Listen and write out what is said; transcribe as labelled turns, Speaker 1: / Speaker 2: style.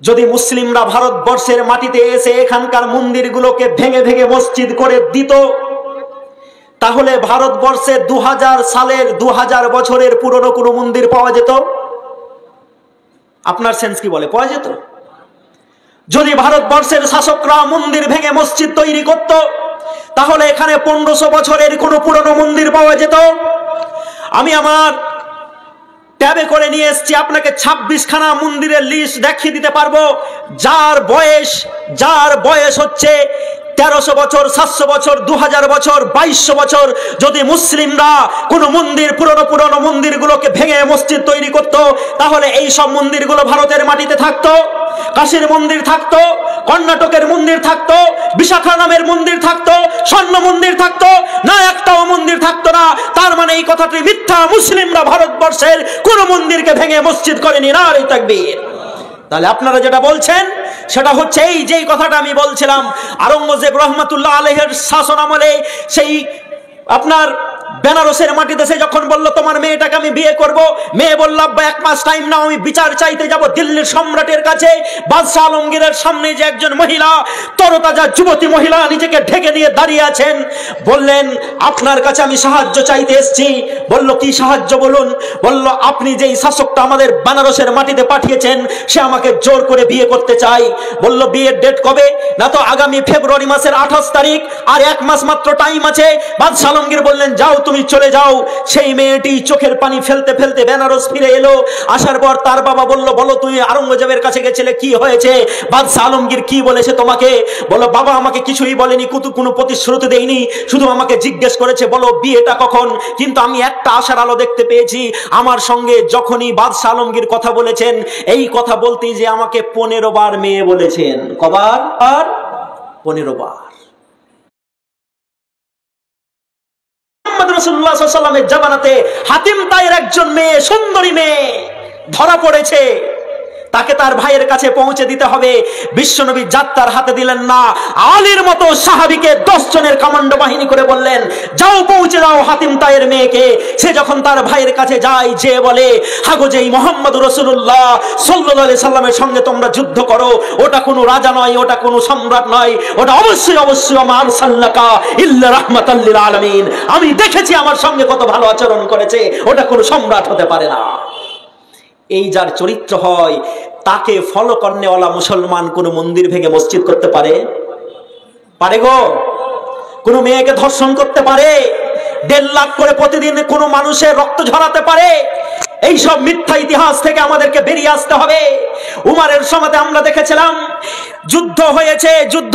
Speaker 1: যদি মুসলিমরা ভারতবর্ষের মাটিতে এসে এখানকার মন্দিরগুলোকে ভেঙে ভেঙে মসজিদ করে দিত, তাহলে ভারতবর্ষে 2000 সালের 2000 বছরের পুরনো কোনো মন্দির পাওয়া যেত? আপনার সেন্স কি বলে পাওয়া যেত? যদি ভারতবর্ষের শাসকরা মন্দির ভেঙে মসজিদ তৈরি করত, তাহলে এখানে 1500 বছরের কোনো পুরনো মন্দির পাওয়া যেত? আমি আমার ট্যাবে করে নিয়ে এসেছি, আপনাকে 26 খানা মন্দিরের লিস্ট দেখিয়ে দিতে পারবো, যার বয়স হচ্ছে 1300 বছর, 700 বছর, 2000 বছর, 2200 বছর। যদি মুসলিমরা কোনো মন্দির পুরনো মন্দিরগুলোকে ভেঙে মসজিদ তৈরি করত, তাহলে এই সব মন্দিরগুলো ভারতের মাটিতে থাকতো। কাশীর মন্দির থাকতো, কর্ণাটকের মন্দির থাকতো, বিশাখা নামের মন্দির থাকতো, স্বর্ণ মন্দির থাকতো না? একটাও মন্দির থাকতো না। তার মানে এই কথাটি মিথ্যা। মুসলিমরা ভারতবর্ষের কোন মন্দিরকে ভেঙে মসজিদ করেনি। নারে তাকবীর। তাহলে আপনারা যেটা বলছেন সেটা হচ্ছে এই যে কথাটা আমি বলছিলাম, আওরঙ্গজেব রহমাতুল্লাহ আলাইহির শাসন আমলে সেই আপনার বেনারসের মাটিতে সে যখন বলল তোমার মেয়েটাকে আমি বিয়ে করব, মেয়ে বলল আব্বা 1 মাস টাইম নাও, আমি বিচার চাইতে যাব দিল্লির সম্রাটের কাছে। বাদশাহ আলমগীরের সামনে যে একজন মহিলা, তরতাজা যুবতী মহিলা, নিজেকে ঢেকে দিয়ে দাঁড়িয়ে আছেন, বললেন আপনার কাছে আমি সাহায্য চাইতে এসেছি। বলল কি সাহায্য বলুন? বলল আপনি যেই শাসকটা আমাদের বেনারসের মাটিতে পাঠিয়েছেন, সে আমাকে জোর করে বিয়ে করতে চাই। বলল বিয়ের ডেট কবে? না তো আগামী ফেব্রুয়ারি মাসের 28 তারিখ, আর 1 মাস মাত্র টাইম আছে। বাদশাহ আলমগীর বললেন যাও তুমি চলে যাও। সেই মেয়েটি চোখের পানি ফেলতে ফেলতে বেনারস ফিরে এলো। আসার পর তার বাবা বলল বলো তুমি আওরঙ্গজেবের কাছে গেছিলে, কি হয়েছে? বাদশাহ আলমগীর কি বলেছে তোমাকে? বলো বাবা আমাকে কিছুই বলেনি, কোনো প্রতিশ্রুতি দেয়নি, শুধু আমাকে জিজ্ঞেস করেছে বলো বিয়েটা কখন। কিন্তু আমি একটা আশার আলো দেখতে পেয়েছি। আমার সঙ্গে যখনই বাদশাহ আলমগীর কথা বলেছেন, এই কথা বলতেই যে আমাকে 15 বার মেয়ে বলেছেন। কবার? আর 15 বার। রাসূলুল্লাহ সাল্লাল্লাহু আলাইহি ওয়াসাল্লামের জামানাতে হাতিম তাইয়ের একজন মেয়ে, সুন্দরী মেয়ে ধরা পড়েছে, তাকে তার ভাইয়ের কাছে পৌঁছে দিতে হবে। বিশ্বনবী যাত্রার হাতে দিলেন না, আলীর মতো সাহাবীকে 10 জনের কমান্ডো বাহিনী করে বললেন যাও পৌঁছে দাও হাতিম তাইয়ের মেয়েকে। সে যখন তার ভাইয়ের কাছে যায়, যে বলে হাগো যেই মুহাম্মদ রাসূলুল্লাহ সাল্লাল্লাহু আলাইহি সাল্লামের সঙ্গে তোমরা যুদ্ধ করো, ওটা কোনো রাজা নয়, ওটা কোনো সম্রাট নয়, ওটা অবশ্যই মা আরসালনাকা ইল্লা রাহমাতাল লিল আলামিন। আমি দেখেছি আমার সঙ্গে কত ভালো আচরণ করেছে, ওটা কোনো সম্রাট হতে পারে না। এই যার চরিত্র হয়, তাকে ফলো করনেওয়ালা মুসলমান কোন মন্দির ভেঙে মসজিদ করতে পারে? পারে গো? কোন মেয়েকে ধর্ষণ করতে পারে? 1.5 লাখ করে প্রতিদিন কোন মানুষের রক্ত ঝরাতে পারে? এই সব মিথ্যা ইতিহাস থেকে আমাদেরকে বেরিয়ে আসতে হবে। উমারের সময়তে আমরা দেখেছিলাম যুদ্ধ হয়েছে, যুদ্ধ